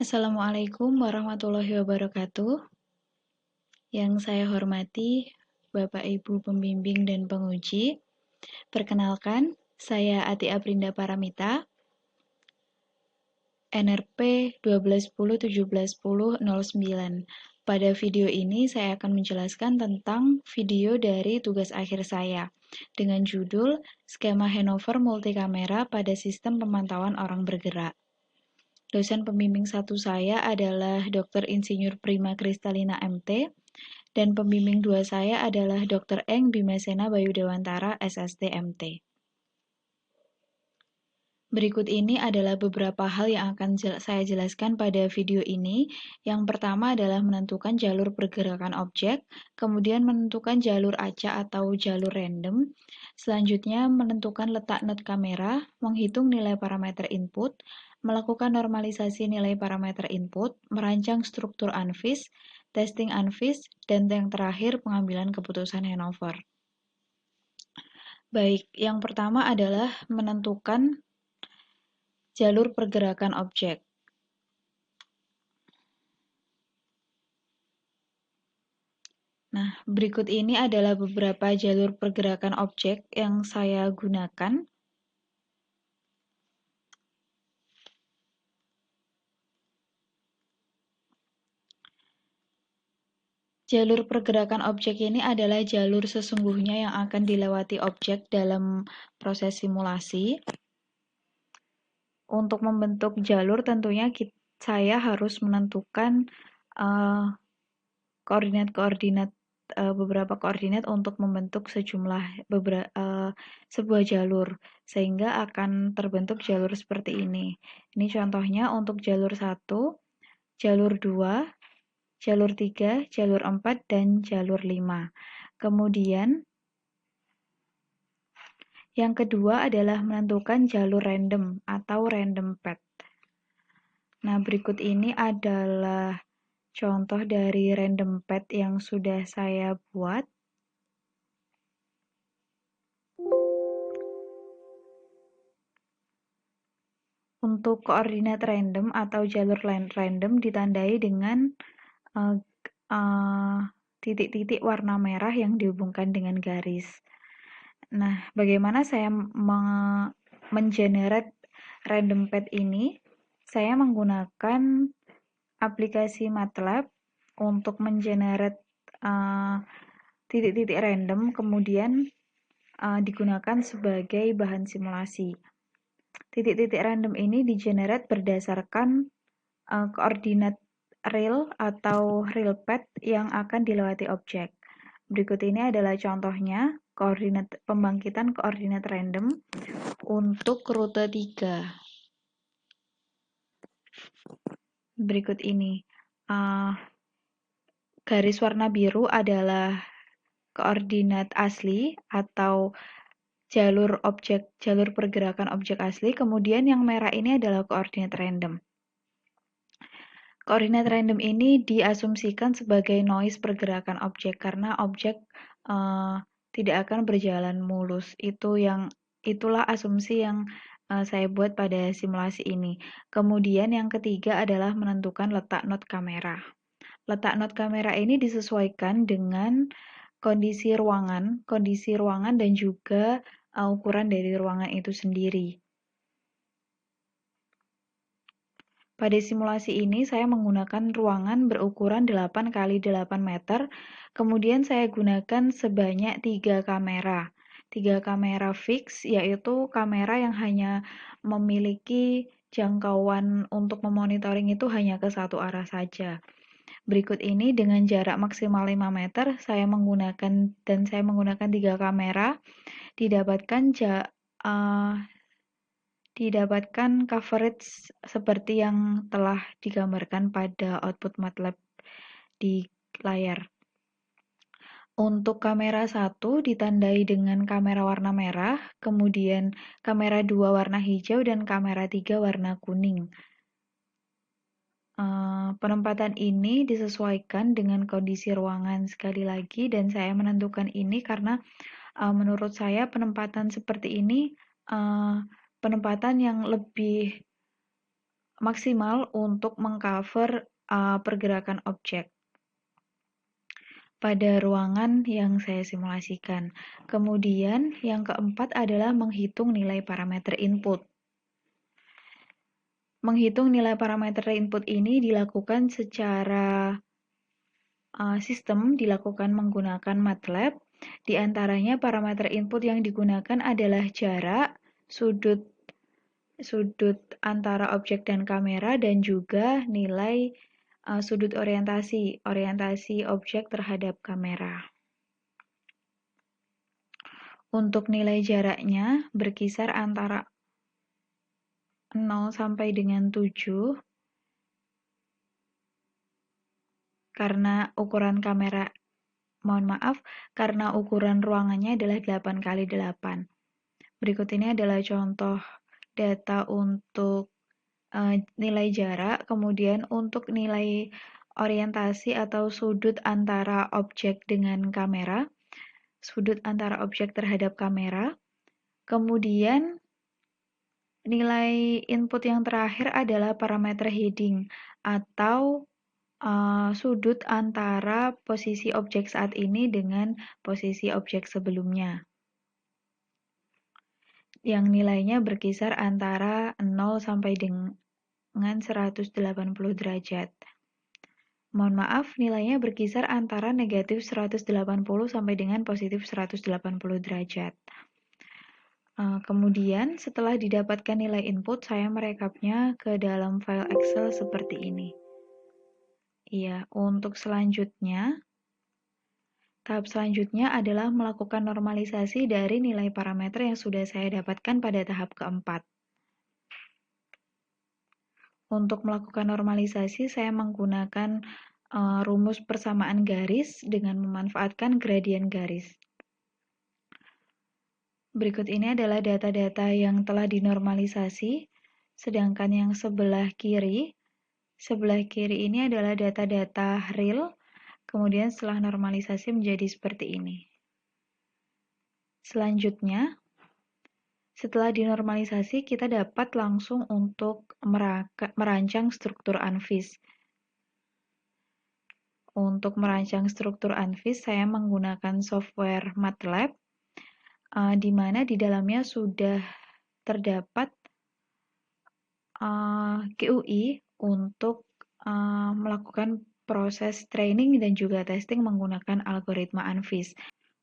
Assalamualaikum warahmatullahi wabarakatuh. Yang saya hormati Bapak Ibu pembimbing dan penguji. Perkenalkan, saya Ati Aprinda Paramita, NRP 1210171009. Pada video ini saya akan menjelaskan tentang video dari tugas akhir saya dengan judul Skema Hanover Multikamera pada Sistem Pemantauan Orang Bergerak. Dosen pembimbing satu saya adalah Dr. Insinyur Prima Kristalina MT, dan pembimbing dua saya adalah Dr. Eng Bimasena Bayu Dewantara, SST MT. Berikut ini adalah beberapa hal yang akan saya jelaskan pada video ini. Yang pertama adalah menentukan jalur pergerakan objek, kemudian menentukan jalur acak atau jalur random, selanjutnya menentukan letak not kamera, menghitung nilai parameter input, melakukan normalisasi nilai parameter input, merancang struktur unvis, testing unvis, dan yang terakhir pengambilan keputusan Hanover. Baik, yang pertama adalah menentukan jalur pergerakan objek. Nah, berikut ini adalah beberapa jalur pergerakan objek yang saya gunakan. Jalur pergerakan objek ini adalah jalur sesungguhnya yang akan dilewati objek dalam proses simulasi. Untuk membentuk jalur tentunya saya harus menentukan koordinat-koordinat beberapa koordinat untuk membentuk sebuah jalur sehingga akan terbentuk jalur seperti ini. Ini contohnya untuk jalur 1, jalur 2, jalur 3, jalur 4 dan jalur 5. Kemudian yang kedua adalah menentukan jalur random atau random path. Nah, berikut ini adalah contoh dari random path yang sudah saya buat. Untuk koordinat random atau jalur random ditandai dengan titik-titik warna merah yang dihubungkan dengan garis. Nah, bagaimana saya mengenerate random path ini? Saya menggunakan aplikasi MATLAB untuk mengenerate titik-titik random, kemudian digunakan sebagai bahan simulasi. Titik-titik random ini digenerate berdasarkan koordinat real atau real path yang akan dilewati objek. Berikut ini adalah contohnya pembangkitan koordinat random untuk rute 3. Berikut ini. Garis warna biru adalah koordinat asli atau jalur pergerakan objek asli, kemudian yang merah ini adalah koordinat random. Koordinat random ini diasumsikan sebagai noise pergerakan objek karena objek tidak akan berjalan mulus. Itulah asumsi yang saya buat pada simulasi ini. Kemudian yang ketiga adalah menentukan letak not kamera. Letak not kamera ini disesuaikan dengan kondisi ruangan dan juga ukuran dari ruangan itu sendiri. Pada simulasi ini saya menggunakan ruangan berukuran 8 x 8 meter, kemudian saya gunakan sebanyak 3 kamera. 3 kamera fix, yaitu kamera yang hanya memiliki jangkauan untuk memonitoring itu hanya ke satu arah saja. Berikut ini dengan jarak maksimal 5 meter, saya menggunakan 3 kamera, didapatkan coverage seperti yang telah digambarkan pada output MATLAB di layar. Untuk kamera 1 ditandai dengan kamera warna merah, kemudian kamera 2 warna hijau, dan kamera 3 warna kuning. Penempatan ini disesuaikan dengan kondisi ruangan sekali lagi, dan saya menentukan ini karena menurut saya penempatan seperti ini penempatan yang lebih maksimal untuk mengcover pergerakan objek pada ruangan yang saya simulasikan. Kemudian yang keempat adalah menghitung nilai parameter input. Menghitung nilai parameter input ini dilakukan secara sistem, dilakukan menggunakan MATLAB. Di antaranya parameter input yang digunakan adalah jarak, sudut antara objek dan kamera, dan juga nilai sudut orientasi objek terhadap kamera. Untuk nilai jaraknya berkisar antara 0 sampai dengan 7 karena ukuran kamera, karena ukuran ruangannya adalah 8x8. Berikut ini adalah contoh data untuk nilai jarak, kemudian untuk nilai orientasi atau sudut antara objek dengan kamera, sudut antara objek terhadap kamera. Kemudian nilai input yang terakhir adalah parameter heading atau sudut antara posisi objek saat ini dengan posisi objek sebelumnya, yang nilainya berkisar antara 0 sampai dengan 180 derajat. Mohon maaf, nilainya berkisar antara negatif 180 sampai dengan positif 180 derajat. Kemudian setelah didapatkan nilai input, saya merekapnya ke dalam file Excel seperti ini. Iya, untuk tahap selanjutnya adalah melakukan normalisasi dari nilai parameter yang sudah saya dapatkan pada tahap keempat. Untuk melakukan normalisasi, saya menggunakan rumus persamaan garis dengan memanfaatkan gradien garis. Berikut ini adalah data-data yang telah dinormalisasi, sedangkan yang sebelah kiri ini adalah data-data real, kemudian setelah normalisasi menjadi seperti ini. Selanjutnya, setelah dinormalisasi, kita dapat langsung untuk merancang struktur UNFIS. Untuk merancang struktur UNFIS, saya menggunakan software MATLAB, di mana di dalamnya sudah terdapat GUI untuk melakukan proses training dan juga testing menggunakan algoritma UNFIS.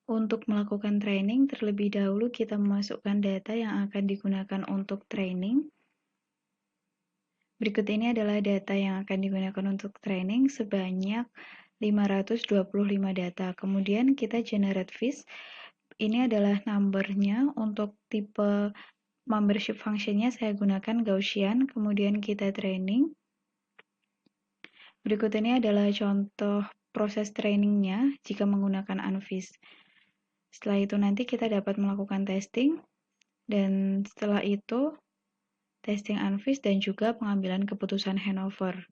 Untuk melakukan training, terlebih dahulu kita memasukkan data yang akan digunakan untuk training. Berikut ini adalah data yang akan digunakan untuk training sebanyak 525 data. Kemudian kita generate FIS. Ini adalah numbernya. Untuk tipe membership functionnya saya gunakan Gaussian. Kemudian kita training. Berikut ini adalah contoh proses trainingnya jika menggunakan UNFIS. Setelah itu nanti kita dapat melakukan testing, dan setelah itu testing UNFIS dan juga pengambilan keputusan handover.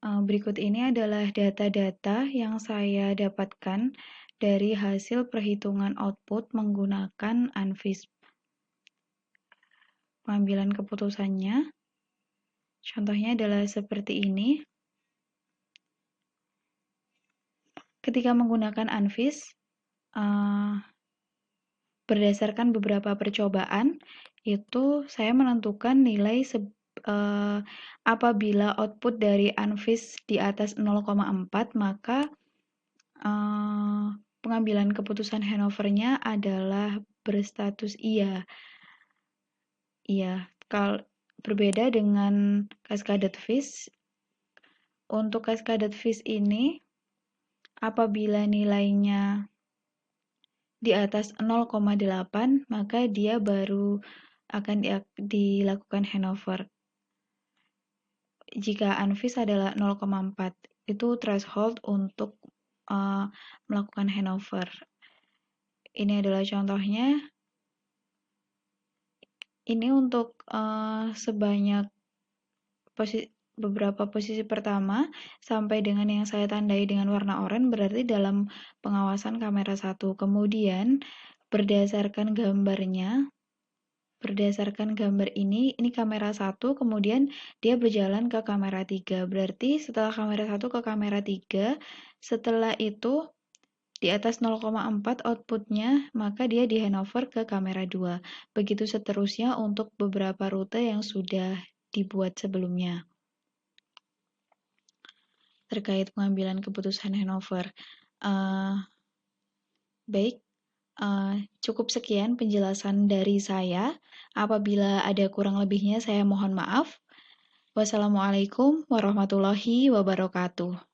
Berikut ini adalah data-data yang saya dapatkan dari hasil perhitungan output menggunakan UNFIS. Pengambilan keputusannya, contohnya adalah seperti ini. Ketika menggunakan UNFIS, berdasarkan beberapa percobaan, itu saya menentukan nilai apabila output dari UNFIS di atas 0,4, maka pengambilan keputusan handover-nya adalah berstatus iya. Iya, kalau berbeda dengan cascaded FIS, untuk cascaded FIS ini, apabila nilainya di atas 0,8, maka dia baru akan dilakukan handover. Jika UNFIS adalah 0,4, itu threshold untuk melakukan handover. Ini adalah contohnya. Ini untuk sebanyak beberapa posisi pertama sampai dengan yang saya tandai dengan warna oranye, berarti dalam pengawasan kamera 1. Kemudian berdasarkan gambarnya, berdasarkan gambar ini kamera 1, kemudian dia berjalan ke kamera 3. Berarti setelah kamera 1 ke kamera 3, setelah itu di atas 0,4 outputnya, maka dia di handover ke kamera 2. Begitu seterusnya untuk beberapa rute yang sudah dibuat sebelumnya terkait pengambilan keputusan handover. Baik, cukup sekian penjelasan dari saya. Apabila ada kurang lebihnya, saya mohon maaf. Wassalamualaikum warahmatullahi wabarakatuh.